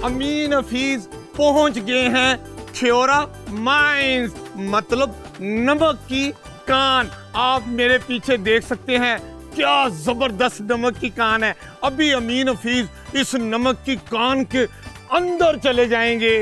अमीन हफीज पहुंच गए हैं ख्योरा माइंस, मतलब नमक की कान। आप मेरे पीछे देख सकते हैं क्या जबरदस्त नमक की कान है। अभी अमीन हफीज इस नमक की कान के अंदर चले जाएंगे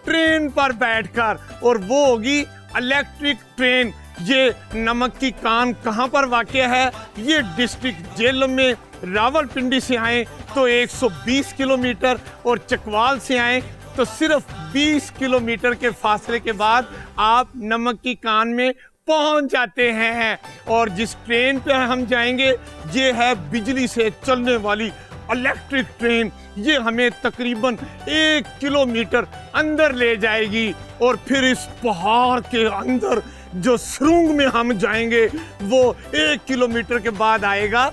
ट्रेन पर बैठकर, और वो होगी इलेक्ट्रिक ट्रेन। ये नमक की कान कहाँ पर वाक़या है? ये डिस्ट्रिक्ट जेल में रावलपिंडी से आए तो 120 किलोमीटर और चकवाल से आए तो सिर्फ 20 किलोमीटर के फासले के बाद आप नमक की कान में पहुंच जाते हैं। और जिस ट्रेन पे हम जाएंगे ये है बिजली से चलने वाली इलेक्ट्रिक ट्रेन। ये हमें तकरीबन 1 किलोमीटर अंदर ले जाएगी और फिर इस पहाड़ के अंदर जो सुरंग में हम जाएंगे वो 1 किलोमीटर के बाद आएगा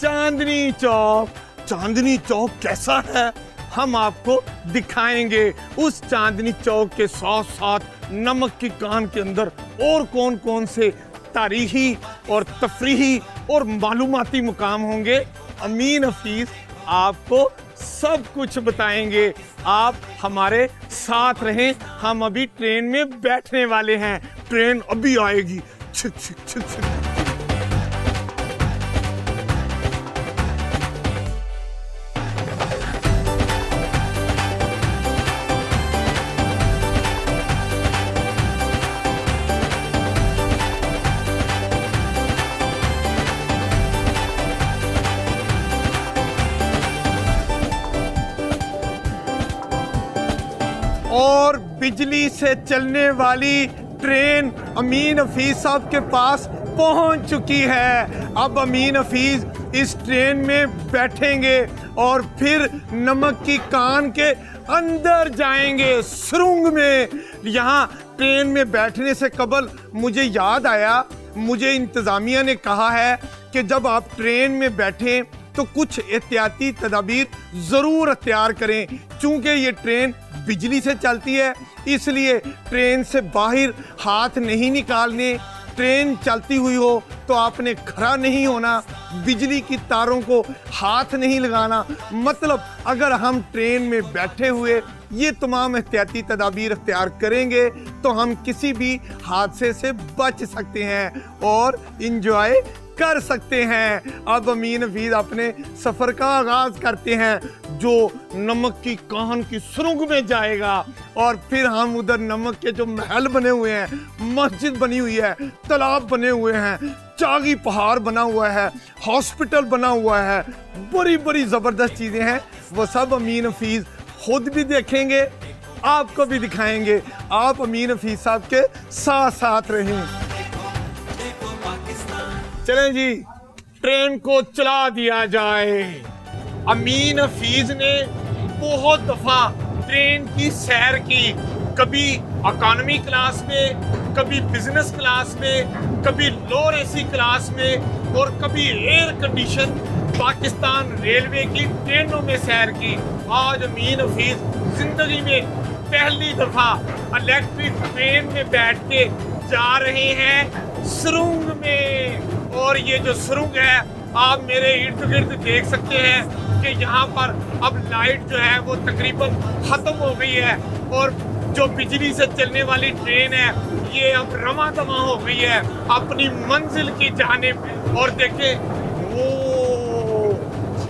चांदनी चौक। चांदनी चौक कैसा है हम आपको दिखाएंगे। उस चांदनी चौक के साथ साथ नमक की कान के अंदर और कौन कौन से तारीखी और तफरीही और मालूमाती मुकाम होंगे, अमीन हफीज आपको सब कुछ बताएंगे। आप हमारे साथ रहें, हम अभी ट्रेन में बैठने वाले हैं। ट्रेन अभी आएगी। छिक छिक छिक छिक। और बिजली से चलने वाली ट्रेन अमीन हफीज साहब के पास पहुंच चुकी है। अब अमीन हफीज इस ट्रेन में बैठेंगे और फिर नमक की कान के अंदर जाएंगे सुरंग में। यहाँ ट्रेन में बैठने से कबल मुझे याद आया, मुझे इंतज़ामिया ने कहा है कि जब आप ट्रेन में बैठें तो कुछ एहतियाती तदाबीर ज़रूर अख्तियार करें। चूँकि ये ट्रेन बिजली से चलती है इसलिए ट्रेन से बाहर हाथ नहीं निकालने। ट्रेन चलती हुई हो तो आपने खड़ा नहीं होना, बिजली की तारों को हाथ नहीं लगाना। मतलब अगर हम ट्रेन में बैठे हुए ये तमाम एहतियाती तदाबीर अख्तियार करेंगे तो हम किसी भी हादसे से बच सकते हैं और इंजॉय कर सकते हैं। अब अमीन हफीज अपने सफ़र का आगाज करते हैं जो नमक की कान की सुरंग में जाएगा। और फिर हम उधर नमक के जो महल बने हुए हैं, मस्जिद बनी हुई है, तालाब बने हुए हैं, चागी पहाड़ बना हुआ है, हॉस्पिटल बना हुआ है, बड़ी बड़ी ज़बरदस्त चीज़ें हैं। वो सब अमीन हफीज खुद भी देखेंगे, आपको भी दिखाएंगे। आप अमीन हफीज साहब के साथ साथ रहें। चलें जी, ट्रेन को चला दिया जाए। अमीन हफीज ने बहुत दफा ट्रेन की सैर की, कभी इकोनॉमी क्लास में, कभी बिजनेस क्लास में, कभी लोअर एसी क्लास में और कभी एयर कंडीशन पाकिस्तान रेलवे की ट्रेनों में सैर की। आज अमीन हफीज जिंदगी में पहली दफा इलेक्ट्रिक ट्रेन में बैठ के जा रहे हैं सुरंग में। और ये जो सुरंग है आप मेरे इर्द गिर्द देख सकते हैं कि यहाँ पर अब लाइट जो है वो तकरीबन ख़त्म हो गई है और जो बिजली से चलने वाली ट्रेन है ये अब रमा दमा हो गई है अपनी मंजिल की जानिब। और देखें वो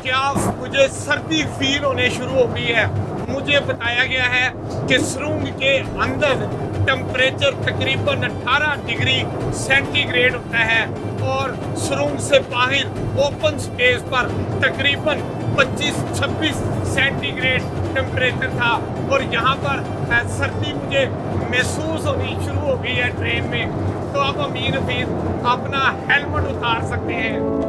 क्या मुझे सर्दी फील होने शुरू हो गई है। मुझे बताया गया है कि सुरंग के अंदर टेम्परेचर तकरीबन 18 डिग्री सेंटीग्रेड होता है और सुरंग से बाहर ओपन स्पेस पर तकरीबन 25-26 सेंटीग्रेड टेम्परेचर था। और यहाँ पर सर्दी मुझे महसूस होनी शुरू हो गई है ट्रेन में। तो अब अमीन हफीज अपना हेलमेट उतार सकते हैं।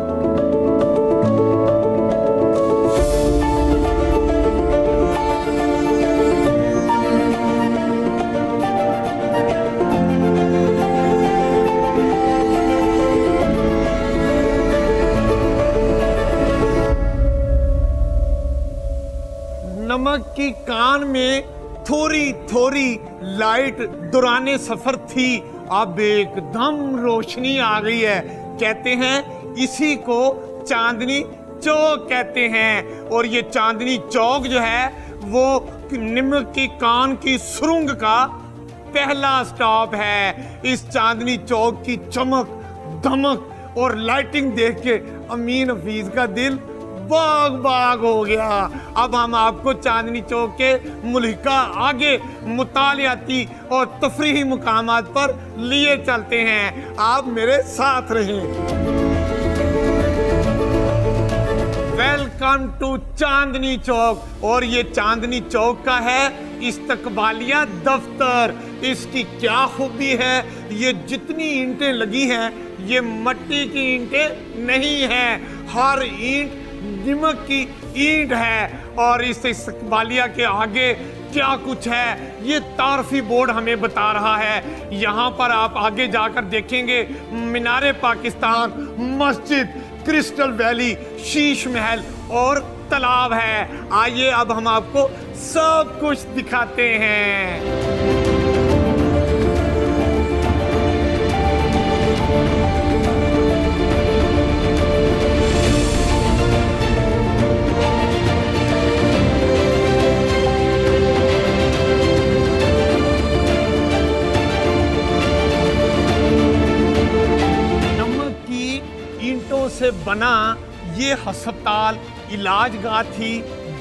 नमक की कान में थोड़ी थोड़ी लाइट दौराने सफर थी, अब एकदम रोशनी आ गई है। कहते हैं इसी को चांदनी चौक कहते हैं। और ये चांदनी चौक जो है वो नमक की कान की सुरंग का पहला स्टॉप है। इस चांदनी चौक की चमक, धमक और लाइटिंग देख के अमीन हफीज का दिल बाग बाग हो गया। अब हम आपको चांदनी चौक के मुल्हिका आगे मुतालियाती और तफरीही मुकामात पर लिए चलते हैं। आप मेरे साथ रहें। Welcome to Chandni Chowk. और ये चांदनी चौक का है इस्तकबालिया दफ्तर। इसकी क्या खूबी है, ये जितनी ईंटें लगी हैं ये मट्टी की ईंटें नहीं हैं, हर ईंट नमक की ईंट है। और इस इस्तकबालिया के आगे क्या कुछ है ये तारफी बोर्ड हमें बता रहा है। यहाँ पर आप आगे जाकर देखेंगे मीनारे पाकिस्तान, मस्जिद, क्रिस्टल वैली, शीश महल और तालाब है। आइए अब हम आपको सब कुछ दिखाते हैं। से बना ये अस्पताल इलाजगाह थी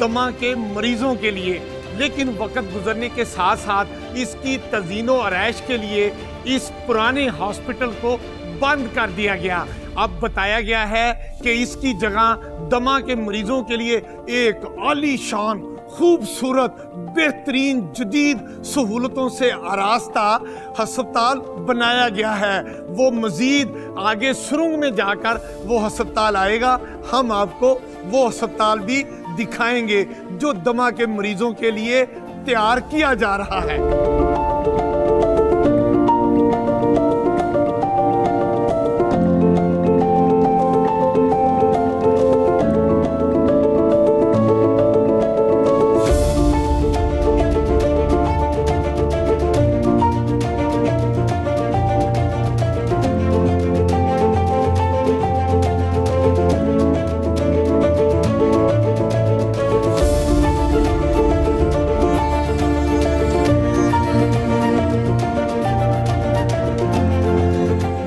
दमा के मरीजों के लिए, लेकिन वक्त गुजरने के साथ साथ इसकी तज़ीनो आरैश के लिए इस पुराने हॉस्पिटल को बंद कर दिया गया। अब बताया गया है कि इसकी जगह दमा के मरीजों के लिए एक आलीशान, खूबसूरत, बेहतरीन, जदीद सहूलतों से आरास्ता अस्पताल बनाया गया है। वो मजीद आगे सुरंग में जाकर वो अस्पताल आएगा, हम आपको वो अस्पताल भी दिखाएंगे जो दमा के मरीजों के लिए तैयार किया जा रहा है।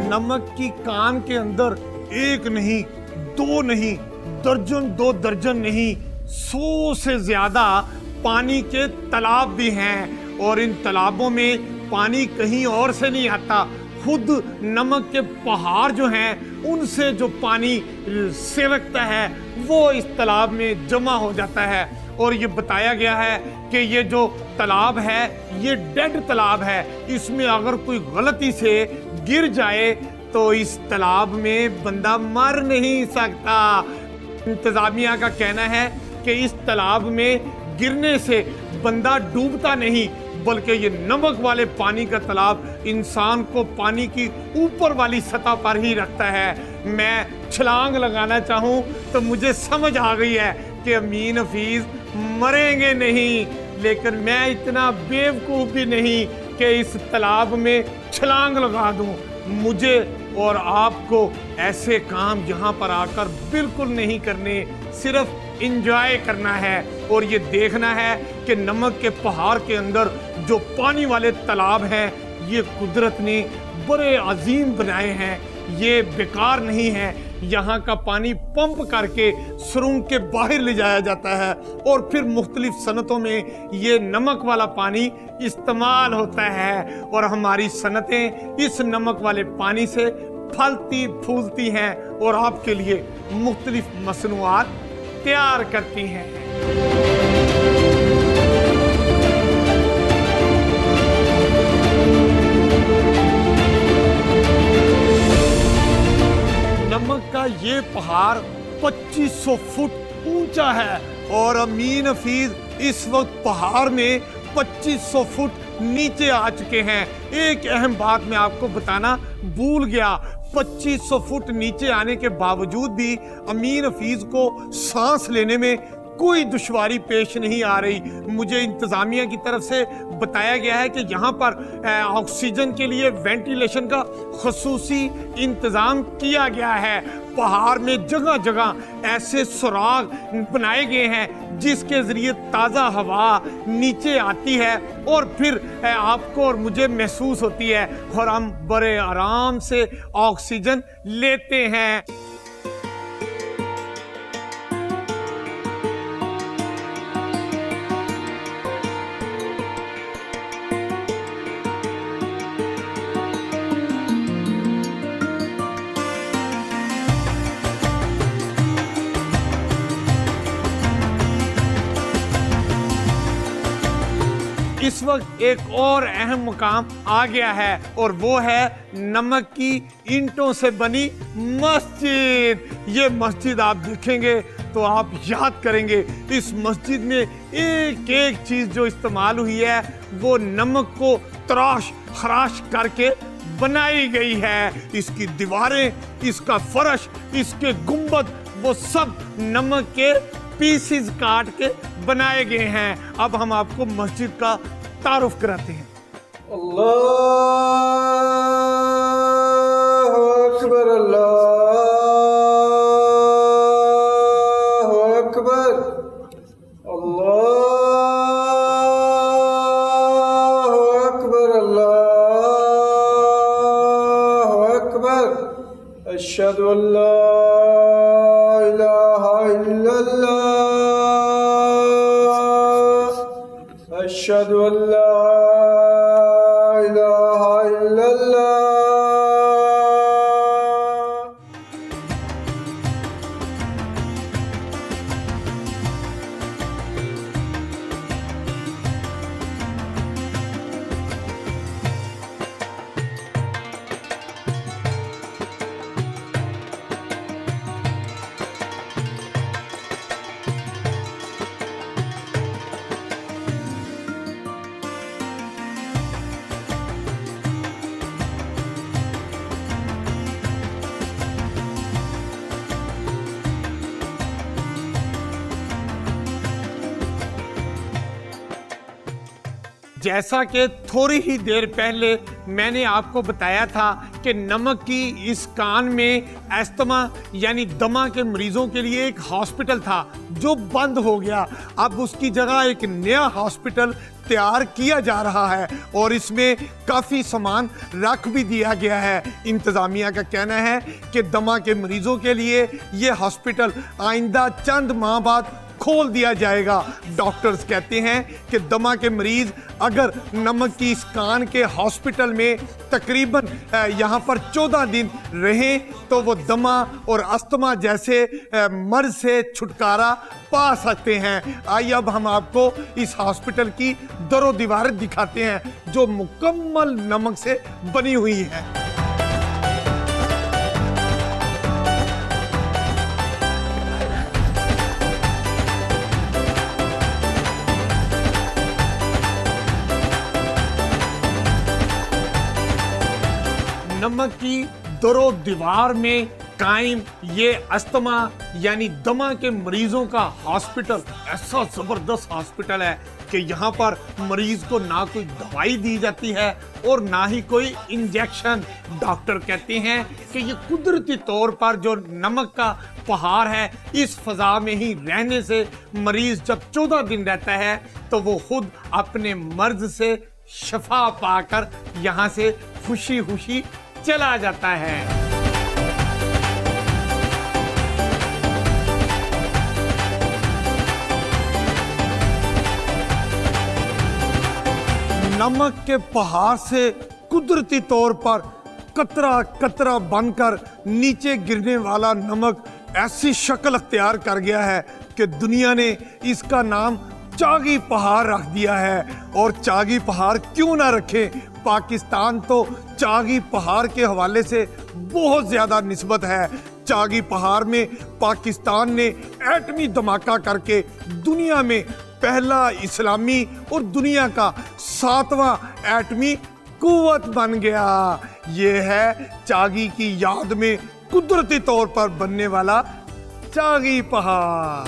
नमक की कान के अंदर एक नहीं, दो नहीं, दर्जन दो दर्जन नहीं, 100 से ज्यादा पानी के तालाब भी हैं। और इन तालाबों में पानी कहीं और से नहीं आता, खुद नमक के पहाड़ जो हैं उनसे जो पानी सिरकता है वो इस तालाब में जमा हो जाता है। और ये बताया गया है कि ये जो तालाब है ये डेड तालाब है, इसमें अगर कोई गलती से गिर जाए तो इस तालाब में बंदा मर नहीं सकता। इंतजामिया का कहना है कि इस तालाब में गिरने से बंदा डूबता नहीं, बल्कि ये नमक वाले पानी का तालाब इंसान को पानी की ऊपर वाली सतह पर ही रखता है। मैं छलांग लगाना चाहूँ तो मुझे समझ आ गई है कि अमीन हफीज मरेंगे नहीं, लेकिन मैं इतना बेवकूफ़ भी नहीं कि इस तालाब में छलांग लगा दूं। मुझे और आपको ऐसे काम यहाँ पर आकर बिल्कुल नहीं करने, सिर्फ इंजॉय करना है और ये देखना है कि नमक के पहाड़ के अंदर जो पानी वाले तालाब हैं ये कुदरत ने बड़े अजीम बनाए हैं, ये बेकार नहीं है। यहाँ का पानी पंप करके सुरंग के बाहर ले जाया जाता है और फिर मुख्तलिफ सनतों में ये नमक वाला पानी इस्तेमाल होता है और हमारी सनतें इस नमक वाले पानी से फलती फूलती हैं और आपके लिए मुख्तलिफ मसनूआत तैयार करती हैं। नमक का ये पहाड़ 2500 फुट ऊंचा है और अमीन हफीज इस वक्त पहाड़ में 2500 फुट नीचे आ चुके हैं। एक अहम बात मैं आपको बताना भूल गया, 2500 फुट नीचे आने के बावजूद भी अमीन हफीज को सांस लेने में कोई दुश्वारी पेश नहीं आ रही। मुझे इंतज़ामिया की तरफ से बताया गया है कि यहाँ पर ऑक्सीजन के लिए वेंटिलेशन का खुसूसी इंतज़ाम किया गया है। पहाड़ में जगह जगह ऐसे सुराग बनाए गए हैं जिसके ज़रिए ताज़ा हवा नीचे आती है और फिर आपको और मुझे महसूस होती है और हम बड़े आराम से ऑक्सीजन लेते हैं। इस वक्त एक और अहम मुकाम आ गया है और वो है नमक की ईंटों से बनी मस्जिद। ये मस्जिद आप देखेंगे तो आप याद करेंगे, इस मस्जिद में एक एक चीज जो इस्तेमाल हुई है वो नमक को तराश खराश करके बनाई गई है। इसकी दीवारें, इसका फर्श, इसके गुंबद, वो सब नमक के पीसेस काट के बनाए गए हैं। अब हम आपको मस्जिद का तारुफ कराते हैं। अल्लाहु अकबर, अल्लाहु अकबर, अल्लाहु अकबर, अल्लाहु अकबर। अशहदु अल्ला इलाहा इल्लल्लाह, अशहदु अल्ला इलाहा इल्लल्लाह। जैसा कि थोड़ी ही देर पहले मैंने आपको बताया था कि नमक की इस कान में अस्थमा यानी दमा के मरीजों के लिए एक हॉस्पिटल था जो बंद हो गया। अब उसकी जगह एक नया हॉस्पिटल तैयार किया जा रहा है और इसमें काफ़ी सामान रख भी दिया गया है। इंतज़ामिया का कहना है कि दमा के मरीजों के लिए ये हॉस्पिटल आइंदा चंद माह बाद खोल दिया जाएगा। डॉक्टर्स कहते हैं कि दमा के मरीज अगर नमक की इस कान के हॉस्पिटल में तकरीबन यहाँ पर 14 दिन रहें तो वो दमा और अस्थमा जैसे मर्ज से छुटकारा पा सकते हैं। आइए अब हम आपको इस हॉस्पिटल की दरो दीवारें दिखाते हैं जो मुकम्मल नमक से बनी हुई है। नमक की दरो दीवार में कायम ये अस्थमा यानी दमा के मरीजों का हॉस्पिटल ऐसा जबरदस्त हॉस्पिटल है कि यहाँ पर मरीज को ना कोई दवाई दी जाती है और ना ही कोई इंजेक्शन। डॉक्टर कहते हैं कि ये कुदरती तौर पर जो नमक का पहाड़ है इस फजा में ही रहने से मरीज जब 14 दिन रहता है तो वो खुद अपने मर्ज से शफा पाकर यहाँ से खुशी खुशी चला जाता है। नमक के पहाड़ से कुदरती तौर पर कतरा कतरा बनकर नीचे गिरने वाला नमक ऐसी शक्ल अख्तियार कर गया है कि दुनिया ने इसका नाम चागी पहाड़ रख दिया है। और चागी पहाड़ क्यों ना रखे, पाकिस्तान तो चागी पहाड़ के हवाले से बहुत ज़्यादा निस्बत है। चागी पहाड़ में पाकिस्तान ने एटमी धमाका करके दुनिया में पहला इस्लामी और दुनिया का 7वां एटमी कुव्वत बन गया। ये है चागी की याद में कुदरती तौर पर बनने वाला चागी पहाड़।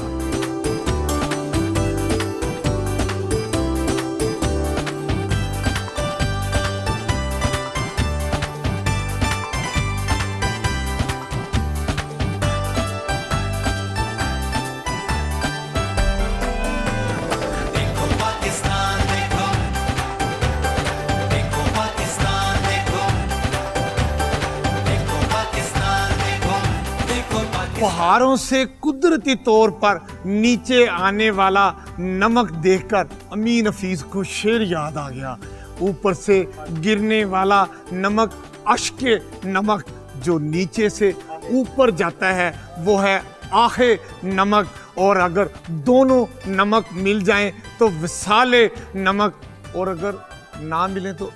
पहाड़ों से कुदरती तौर पर नीचे आने वाला नमक देखकर अमीन हफीज को शेर याद आ गया। ऊपर से गिरने वाला नमक, अश्के नमक, जो नीचे से ऊपर जाता है वो है आहे नमक, और अगर दोनों नमक मिल जाएं तो विसाले नमक, और अगर ना मिले तो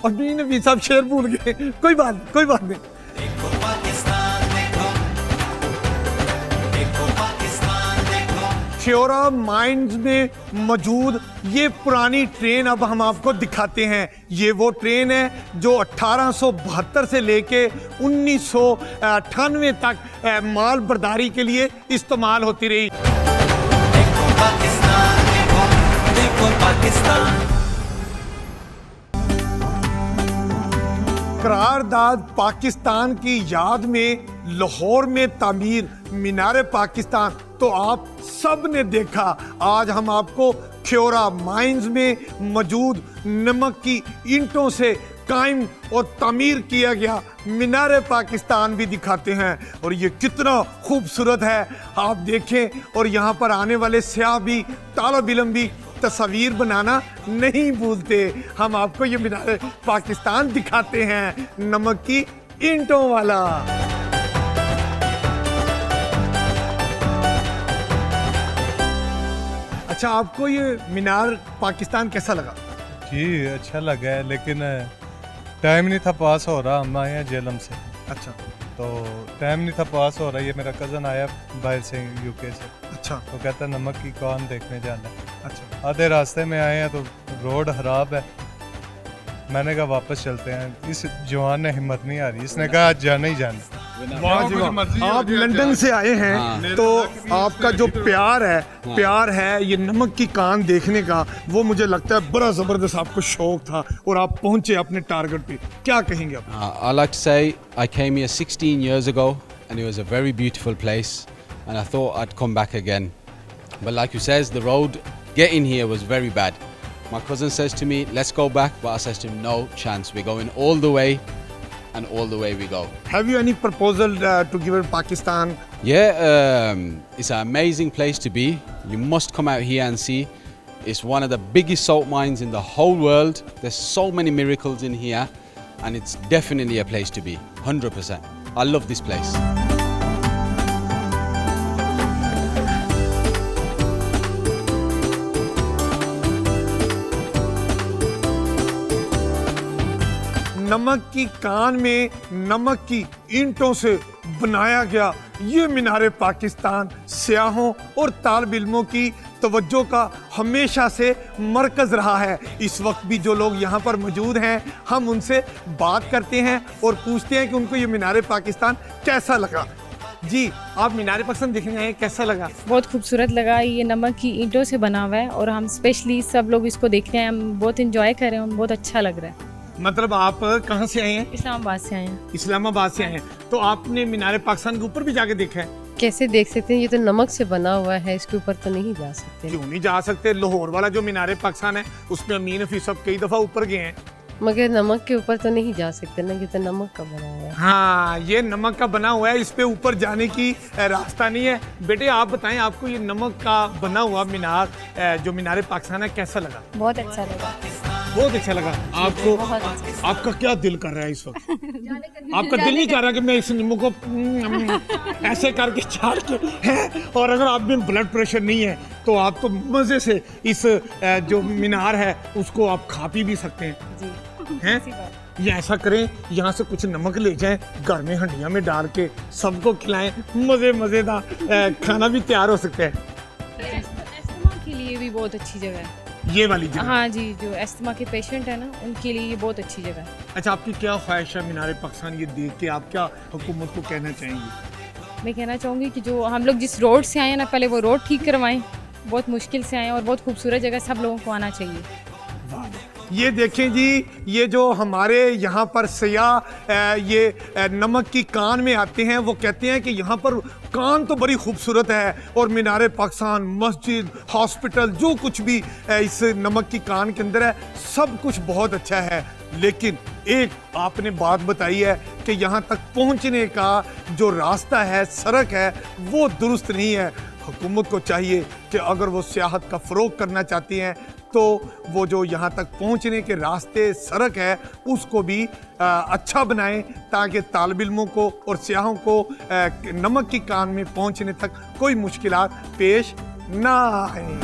अमीन हफीज साहब शेर भूल गए। कोई बात नहीं। ख्योरा माइंस में मौजूद ये पुरानी ट्रेन अब हम आपको दिखाते हैं। ये वो ट्रेन है जो 1872 से लेके 1998 तक माल बर्दारी के लिए इस्तेमाल होती रही। करारदाद पाकिस्तान की याद में लाहौर में तामीर मीनार पाकिस्तान तो आप सब ने देखा। आज हम आपको ख्योरा माइंस में मौजूद नमक की ईंटों से कायम और तामीर किया गया मीनार पाकिस्तान भी दिखाते हैं, और ये कितना खूबसूरत है आप देखें। और यहाँ पर आने वाले सयाह भी, तालिब इल्म भी तस्वीर बनाना नहीं भूलते। हम आपको ये मीनार पाकिस्तान दिखाते हैं, नमक की ईंटों वाला। अच्छा, आपको ये मीनार पाकिस्तान कैसा लगा? जी अच्छा लगा है, लेकिन टाइम नहीं था पास हो रहा। हम आए हैं जेलम से। अच्छा, तो टाइम नहीं था पास हो रहा। ये मेरा कज़न आया बाहर से, यूके से। अच्छा, तो कहता नमक की कान देखने जाना है। अच्छा। आधे रास्ते में आए हैं तो रोड खराब है। मैंने कहा वापस चलते हैं। इस जवान ने हिम्मत नहीं आ रही, इसने कहा आज जाना ही जाना। वाह जी वाह। आप लंदन से आए हैं तो आपका जो प्यार है ये नमक की कान देखने का, वो मुझे लगता है बड़ा ज़बरदस्त आपको शौक था और आप पहुंचे अपने टारगेट पे। क्या कहेंगे आप? I like to say I came here 16 years ago and it was a very beautiful place and I thought I'd come back again. But like you says, the road getting here was very bad. My cousin says to me, let's go back, but I says to him, no chance. We're going all the way and all the way we go. Have you any proposal to give it Pakistan? Yeah, it's an amazing place to be. You must come out here and see. It's one of the biggest salt mines in the whole world. There's so many miracles in here and it's definitely a place to be, 100%. I love this place. नमक की कान में नमक की ईंटों से बनाया गया ये मीनार पाकिस्तान सयाहों और तालिब इल्मों की तवज्जो का हमेशा से मरकज़ रहा है। इस वक्त भी जो लोग यहाँ पर मौजूद हैं, हम उनसे बात करते हैं और पूछते हैं कि उनको ये मीनार पाकिस्तान कैसा लगा। जी, आप मीनार पाकिस्तान देखने आए, कैसा लगा? बहुत खूबसूरत लगा। ये नमक की ईंटों से बना हुआ है और हम स्पेशली सब लोग इसको देखने आए। हम बहुत इंजॉय कर रहे हैं, बहुत अच्छा लग रहा है। मतलब आप कहाँ से आए हैं? इस्लामाबाद से आए हैं। इस्लामाबाद से आए हैं, तो आपने मीनार पाकिस्तान के ऊपर भी जाके देखा है? कैसे देख सकते हैं, ये तो नमक से बना हुआ है, इसके ऊपर तो नहीं जा सकते। क्यों नहीं जा सकते? लाहौर वाला जो मीनार पाकिस्तान है उसमें अमीन हफीज साहब कई दफा ऊपर गए हैं। मगर नमक के ऊपर तो नहीं जा सकते ना, ये तो नमक का बना हुआ है। हाँ, ये नमक का बना हुआ है, इस पे ऊपर जाने की रास्ता नहीं है। बेटे आप बताएं, आपको ये नमक का बना हुआ मीनार जो मीनार पाकिस्तान है कैसा लगा? बहुत अच्छा लगा। बहुत अच्छा लगा आपको? आपका क्या दिल कर रहा है इस वक्त? आपका दिल नहीं कर रहा कि मैं इस नींबू को ऐसे करके चाट के है? और अगर आप में ब्लड प्रेशर नहीं है तो आप तो मजे से इस जो मीनार है उसको आप खा पी भी सकते हैं जी। हैं? या ऐसा करें, यहाँ से कुछ नमक ले जाएं, घर में हंडिया में डाल के सबको खिलाएं, मजेदार खाना भी तैयार हो सकता है। अस्थमा के लिए भी बहुत अच्छी जगह है ये वाली जगह? हाँ जी, जो अस्थमा के पेशेंट है ना, उनके लिए ये बहुत अच्छी जगह है। अच्छा, आपकी क्या ख्वाहिश है मीनार पाकिस्तान ये देख के? आप क्या हुकूमत को कहना चाहेंगी? मैं कहना चाहूँगी कि जो हम लोग जिस रोड से आए हैं ना, पहले वो रोड ठीक करवाएं। बहुत मुश्किल से आए और बहुत खूबसूरत जगह, सब लोगों को आना चाहिए। वाह, ये देखें जी, ये जो हमारे यहाँ पर सयाह ये नमक की कान में आते हैं, वो कहते हैं कि यहाँ पर कान तो बड़ी खूबसूरत है और मीनार पाकिस्तान, मस्जिद, हॉस्पिटल, जो कुछ भी इस नमक की कान के अंदर है, सब कुछ बहुत अच्छा है। लेकिन एक आपने बात बताई है कि यहाँ तक पहुँचने का जो रास्ता है, सड़क है, वो दुरुस्त नहीं है। हुकूमत को चाहिए कि अगर वो सियाहत का फ़रोग करना चाहती हैं तो वो जो यहाँ तक पहुँचने के रास्ते, सड़क है, उसको भी अच्छा बनाएं ताकि तालिब इल्मों को और सियाहों को नमक की कान में पहुँचने तक कोई मुश्किलात पेश ना आए।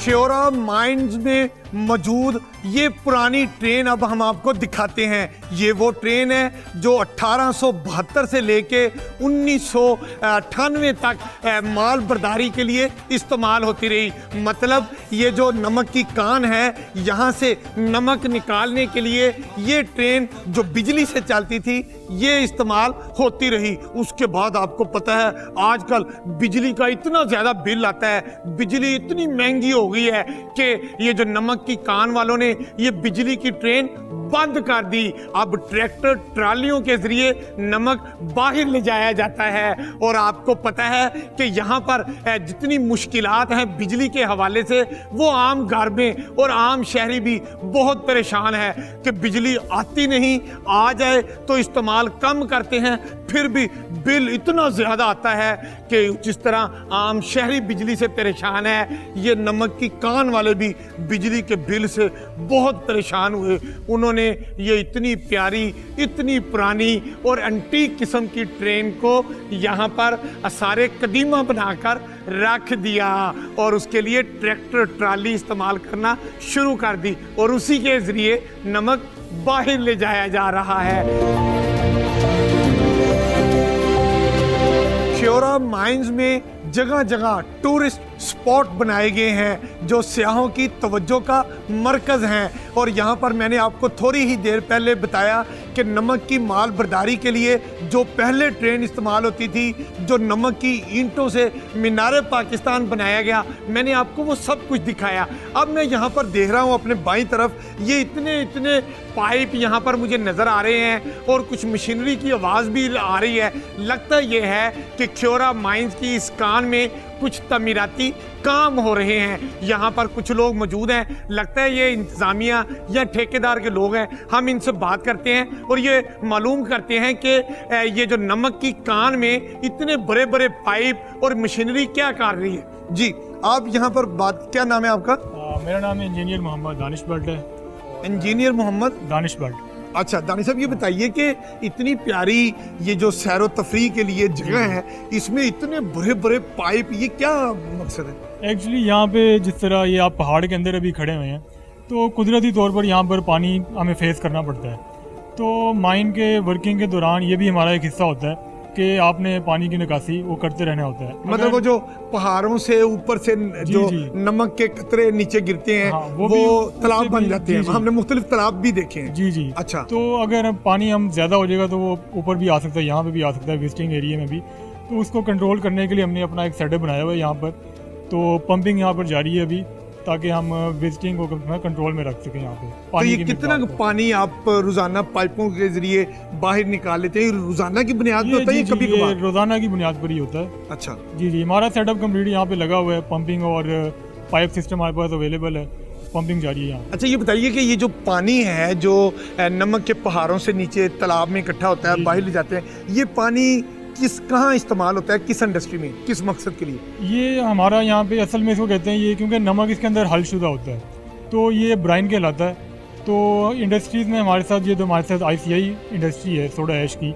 ख्योरा माइंस में मौजूद ये पुरानी ट्रेन अब हम आपको दिखाते हैं। ये वो ट्रेन है जो 1872 से लेके 1998 तक माल बर्दारी के लिए इस्तेमाल होती रही। मतलब ये जो नमक की कान है, यहाँ से नमक निकालने के लिए ये ट्रेन जो बिजली से चलती थी, ये इस्तेमाल होती रही। उसके बाद आपको पता है आजकल बिजली का इतना ज़्यादा बिल आता है, बिजली इतनी महंगी हो गई है कि ये जो नमक की कान वालों ने ये बिजली की ट्रेन बंद कर दी। अब ट्रैक्टर ट्रालियों के जरिए नमक बाहर ले जाया जाता है। और आपको पता है कि यहाँ पर जितनी मुश्किलात हैं बिजली के हवाले से, वो आम घर में और आम शहरी भी बहुत परेशान है कि बिजली आती नहीं, आ जाए तो इस्तेमाल कम करते हैं, फिर भी बिल इतना ज़्यादा आता है कि जिस तरह आम शहरी बिजली से परेशान है, ये नमक की कान वाले भी बिजली के बिल से बहुत परेशान हुए। उन्होंने ये इतनी प्यारी, इतनी पुरानी और एंटीक किस्म की ट्रेन को यहाँ पर आसारे कदीमा बनाकर रख दिया और उसके लिए ट्रैक्टर ट्राली इस्तेमाल करना शुरू कर दी और उसी के जरिए नमक बाहर ले जाया जा रहा है। ख्योरा माइंस में जगह जगह टूरिस्ट स्पॉट बनाए गए हैं जो सियाहों की तवज्जो का मरकज़ हैं। और यहाँ पर मैंने आपको थोड़ी ही देर पहले बताया कि नमक की माल बर्दारी के लिए जो पहले ट्रेन इस्तेमाल होती थी, जो नमक की ईंटों से मीनार पाकिस्तान बनाया गया, मैंने आपको वो सब कुछ दिखाया। अब मैं यहाँ पर देख रहा हूँ अपने बाईं तरफ ये इतने पाइप यहाँ पर मुझे नज़र आ रहे हैं और कुछ मशीनरी की आवाज़ भी आ रही है। लगता ये है कि ख्योरा माइंस की इस कान में कुछ तमीराती काम हो रहे हैं। यहाँ पर कुछ लोग मौजूद हैं, लगता है ये इंतज़ामिया या ठेकेदार के लोग हैं। हम इनसे बात करते हैं और ये मालूम करते हैं कि ये जो नमक की कान में इतने बड़े बड़े पाइप और मशीनरी क्या कर रही है। जी आप यहाँ पर बात, क्या नाम है आपका? मेरा नाम इंजीनियर मोहम्मद दानिश भट्ट है। इंजीनियर मोहम्मद दानिश भट्ट। अच्छा दानिश साहब, ये बताइए कि इतनी प्यारी ये जो सैरो तफरी के लिए जगह है, इसमें इतने बड़े बड़े पाइप, ये क्या मकसद है? एक्चुअली यहाँ पे जिस तरह ये आप पहाड़ के अंदर अभी खड़े हुए हैं, तो कुदरती तौर पर यहाँ पर पानी हमें फेस करना पड़ता है। तो माइन के वर्किंग के दौरान ये भी हमारा एक हिस्सा होता है कि आपने पानी की निकासी वो करते रहना होता है। मतलब वो जो पहाड़ों से ऊपर से जो नमक के कतरे नीचे गिरते हैं, हाँ, वो तालाब बन जाते हैं। हमने मुख्तलिफ तालाब भी देखे हैं। जी जी। अच्छा, तो अगर पानी हम ज़्यादा हो जाएगा तो वो ऊपर भी आ सकता है, यहाँ पे भी आ सकता है, विजिटिंग एरिया में भी। तो उसको कंट्रोल करने के लिए हमने अपना एक सेटअप बनाया हुआ है यहाँ पर। तो पंपिंग यहाँ पर जारी है अभी, ताकि हम विजिटिंग को कंट्रोल में रख सकें यहाँ पे। तो ये कितना पानी आप रोजाना पाइपों के जरिए बाहर निकाल लेते हैं? रोजाना की बुनियाद पर होता है, कभी कभार? रोजाना की बुनियाद पर ही होता है। अच्छा जी जी, हमारा सेटअप कंप्लीट यहाँ पे लगा हुआ है, पंपिंग और पाइप सिस्टम हमारे पास अवेलेबल है, पंपिंग जारी है यहाँ। अच्छा, ये बताइए कि ये जो पानी है जो नमक के पहाड़ों से नीचे तालाब में इकट्ठा होता है, बाहर ले जाते हैं, ये पानी कहाँ इस्तेमाल होता है, किस इंडस्ट्री में, किस मकसद के लिए? ये हमारा यहाँ पे असल में इसको कहते हैं ये, क्योंकि नमक इसके अंदर हलशुदा होता है, तो ये ब्राइन कहलाता है। तो इंडस्ट्रीज़ में हमारे साथ ये जो हमारे साथ ICI इंडस्ट्री है सोडा ऐश की,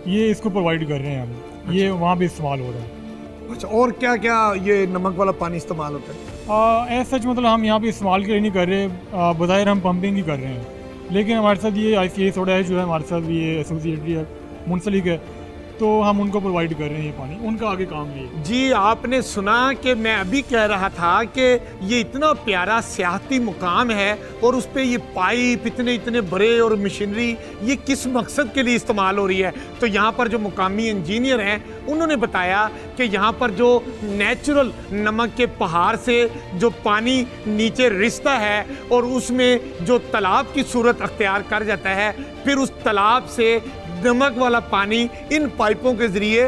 ये इसको प्रोवाइड कर रहे हैं हम। ये वहाँ पे इस्तेमाल हो रहा है। अच्छा, और क्या क्या ये नमक वाला पानी इस्तेमाल होता है? एज सच मतलब हम यहाँ पे इस्तेमाल के लिए नहीं कर रहे, बज़ाहिर हम पंपिंग ही कर रहे हैं, लेकिन हमारे साथ ये ICI सोडा ऐश जो है हमारे साथ भी ये एसोसिएटरी है, मुंसलिक है, तो हम उनको प्रोवाइड कर रहे हैं ये पानी, उनका आगे काम नहीं है। जी, आपने सुना कि मैं अभी कह रहा था कि ये इतना प्यारा सियाहती मुकाम है और उस पे ये पाइप इतने बड़े और मशीनरी, ये किस मकसद के लिए इस्तेमाल हो रही है। तो यहाँ पर जो मुकामी इंजीनियर हैं उन्होंने बताया कि यहाँ पर जो नेचुरल नमक के पहाड़ से जो पानी नीचे रिसता है और उसमें जो तालाब की सूरत अख्तियार कर जाता है, फिर उस तालाब से नमक वाला पानी इन पाइपों के ज़रिए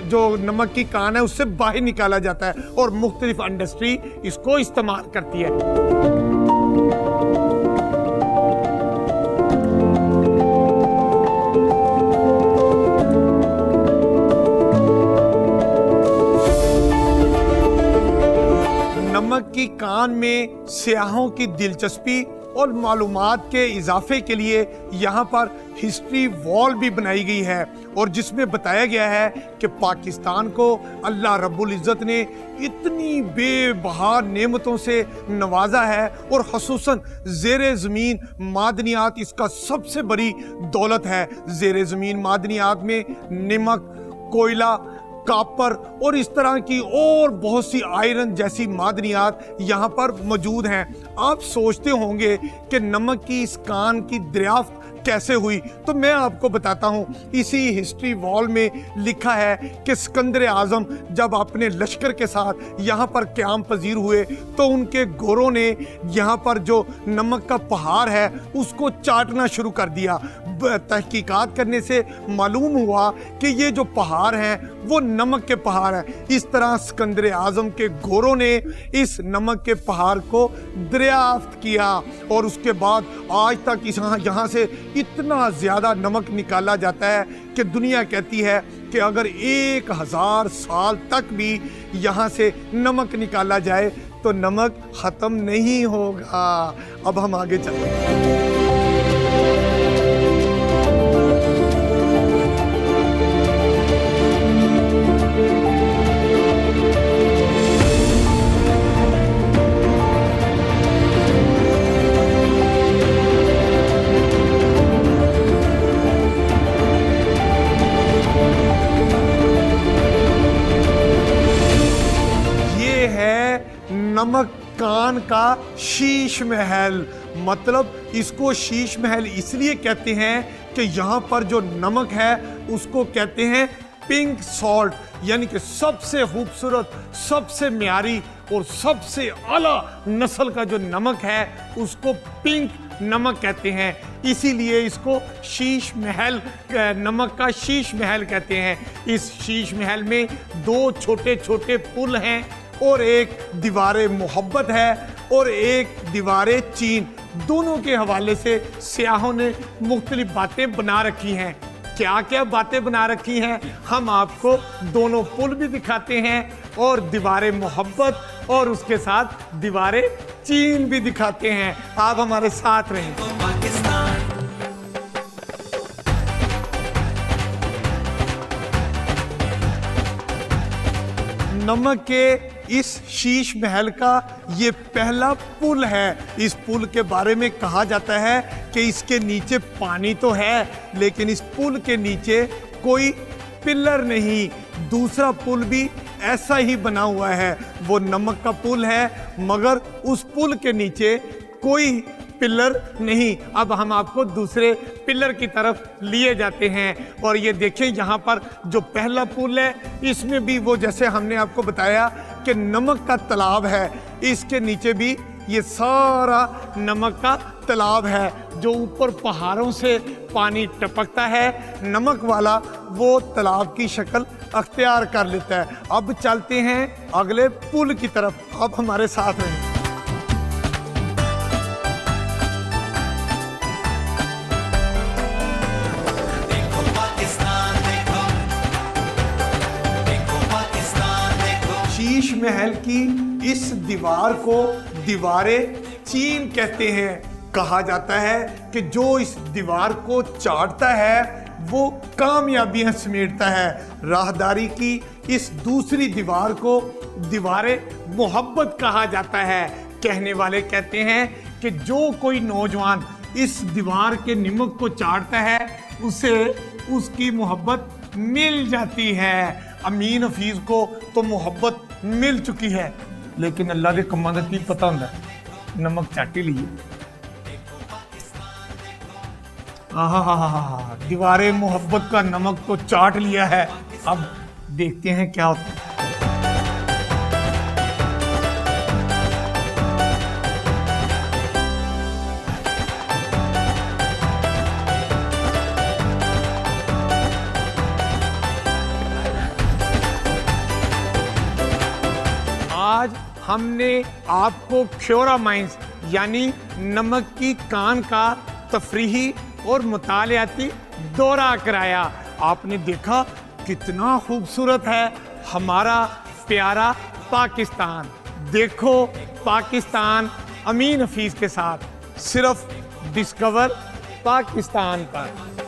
जो नमक की कान है उससे बाहर निकाला जाता है और मुख्तलिफ इंडस्ट्री इसको इस्तेमाल करती है। नमक की कान में सियाहों की दिलचस्पी और मालूमात के इजाफे के लिए यहाँ पर हिस्ट्री वॉल भी बनाई गई है और जिसमें बताया गया है कि पाकिस्तान को अल्लाह रब्बुल इज़्ज़त ने इतनी बेबहा नेमतों से नवाजा है और ख़ुसूसन ज़ेरे ज़मीन मादनियात इसका सबसे बड़ी दौलत है। ज़ेरे ज़मीन मादनियात में नमक, कोयला, कापर और इस तरह की और बहुत सी आयरन जैसी मादनियात यहाँ पर मौजूद हैं। आप सोचते होंगे कि नमक की इस कान की दरियाफ्त कैसे हुई, तो मैं आपको बताता हूँ। इसी हिस्ट्री वॉल में लिखा है कि सिकंदर आज़म जब अपने लश्कर के साथ यहाँ पर क़याम पजीर हुए तो उनके गोरों ने यहाँ पर जो नमक का पहाड़ है उसको चाटना शुरू कर दिया। तहकीकात करने से मालूम हुआ कि ये जो पहाड़ हैं वो नमक के पहाड़ हैं। इस तरह सिकंदर आज़म के गोरों ने इस नमक के पहाड़ को दरियाफ्त किया और उसके बाद आज तक यहाँ से इतना ज़्यादा नमक निकाला जाता है कि दुनिया कहती है कि अगर 1000 साल तक भी यहाँ से नमक निकाला जाए तो नमक ख़त्म नहीं होगा। अब हम आगे चलते हैं। नमक कान का शीश महल, मतलब इसको शीश महल इसलिए कहते हैं कि यहाँ पर जो नमक है उसको कहते हैं पिंक सॉल्ट, यानी कि सबसे खूबसूरत, सबसे म्यारी और सबसे आला नस्ल का जो नमक है उसको पिंक नमक कहते हैं। इसीलिए इसको शीश महल, नमक का शीश महल कहते हैं। इस शीश महल में 2 छोटे छोटे पुल हैं और एक दीवारे मोहब्बत है और एक दीवारे चीन। दोनों के हवाले से सियाहों ने मुख्तलिफ बातें बना रखी हैं। क्या क्या बातें बना रखी हैं हम आपको दोनों पुल भी दिखाते हैं और दीवारे मोहब्बत और उसके साथ दीवारे चीन भी दिखाते हैं। आप हमारे साथ रहें। नमक के इस शीश महल का ये पहला पुल है। इस पुल के बारे में कहा जाता है कि इसके नीचे पानी तो है लेकिन इस पुल के नीचे कोई पिलर नहीं। दूसरा पुल भी ऐसा ही बना हुआ है, वो नमक का पुल है मगर उस पुल के नीचे कोई पिलर नहीं। अब हम आपको दूसरे पिलर की तरफ लिए जाते हैं और ये देखें यहाँ पर जो पहला पुल है इसमें भी वो जैसे हमने आपको बताया कि नमक का तालाब है, इसके नीचे भी ये सारा नमक का तालाब है जो ऊपर पहाड़ों से पानी टपकता है। नमक वाला वो तालाब की शक्ल अख्तियार कर लेता है। अब चलते हैं अगले पुल की तरफ। अब हमारे साथ रहें। शीश महल की इस दीवार को दीवारे चीन कहते हैं। कहा जाता है कि जो इस दीवार को चाटता है वो कामयाबियां समेटता है। राहदारी की इस दूसरी दीवार को दीवारे मोहब्बत कहा जाता है। कहने वाले कहते हैं कि जो कोई नौजवान इस दीवार के नमक को चाटता है उसे उसकी मोहब्बत मिल जाती है। अमीन हफीज को तो मोहब्बत मिल चुकी है लेकिन अल्लाह के कमां दा की पता हुंदा नमक चाटी लिए। दीवारे मोहब्बत का नमक तो चाट लिया है। अब देखते हैं क्या होता है। हमने आपको ख्योरा माइंस यानी नमक की कान का तफरीही और मुतालियाती दौरा कराया। आपने देखा कितना खूबसूरत है हमारा प्यारा पाकिस्तान। देखो पाकिस्तान अमीन हफीज के साथ सिर्फ डिस्कवर पाकिस्तान पर।